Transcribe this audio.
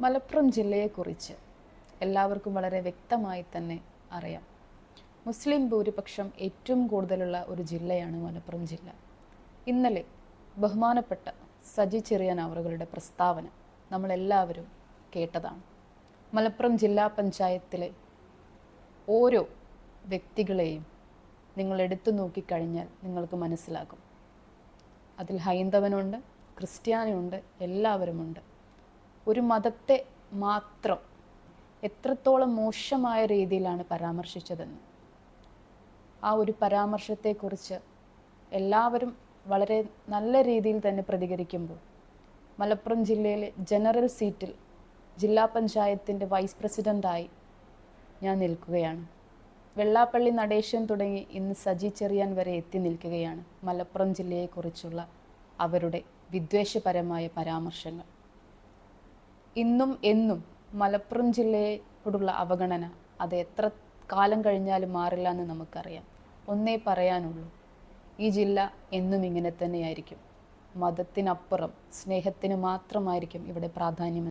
മലപ്പുറം ജില്ലയെക്കുറിച്ച് എല്ലാവർക്കും വളരെ വ്യക്തമായി തന്നെ അറിയാം. മുസ്ലിം ഭൂരിപക്ഷം ഏറ്റവും കൂടുതലുള്ള ഒരു ജില്ലയാണ് മലപ്പുറം ജില്ല. ഇന്നലെ ബഹുമാനപ്പെട്ട സജി ചെറിയാൻ അവറുകളുടെ പ്രസ്താവന നമ്മളെല്ലാവരും കേട്ടതാണ്. മലപ്പുറം ജില്ലാ പഞ്ചായത്തിലെ ഓരോ വ്യക്തികളെയും നിങ്ങൾ എടുത്തു നോക്കിക്കഴിഞ്ഞാൽ നിങ്ങൾക്ക് മനസ്സിലാകും. അതിൽ ഹൈന്ദവനുണ്ട്, ക്രിസ്ത്യാനിയുണ്ട്, എല്ലാവരുമുണ്ട്. ഒരു മതത്തെ മാത്രം എത്രത്തോളം മോശമായ രീതിയിലാണ് പരാമർശിച്ചതെന്ന്, ആ ഒരു പരാമർശത്തെക്കുറിച്ച് എല്ലാവരും വളരെ നല്ല രീതിയിൽ തന്നെ പ്രതികരിക്കുമ്പോൾ മലപ്പുറം ജില്ലയിലെ ജനറൽ സീറ്റിൽ ജില്ലാ പഞ്ചായത്തിൻ്റെ വൈസ് പ്രസിഡൻ്റായി ഞാൻ നിൽക്കുകയാണ്. വെള്ളാപ്പള്ളി നടേശൻ തുടങ്ങി ഇന്ന് സജി ചെറിയാൻ വരെ എത്തി നിൽക്കുകയാണ് മലപ്പുറം ജില്ലയെക്കുറിച്ചുള്ള അവരുടെ വിദ്വേഷപരമായ പരാമർശങ്ങൾ. ഇന്നും എന്നും മലപ്പുറം ജില്ലയോടുള്ള അവഗണന അത് എത്ര കാലം കഴിഞ്ഞാലും മാറില്ല എന്ന് നമുക്കറിയാം. ഒന്നേ പറയാനുള്ളൂ, ഈ ജില്ല എന്നും ഇങ്ങനെ തന്നെയായിരിക്കും. മതത്തിനപ്പുറം സ്നേഹത്തിന് മാത്രമായിരിക്കും ഇവിടെ പ്രാധാന്യം.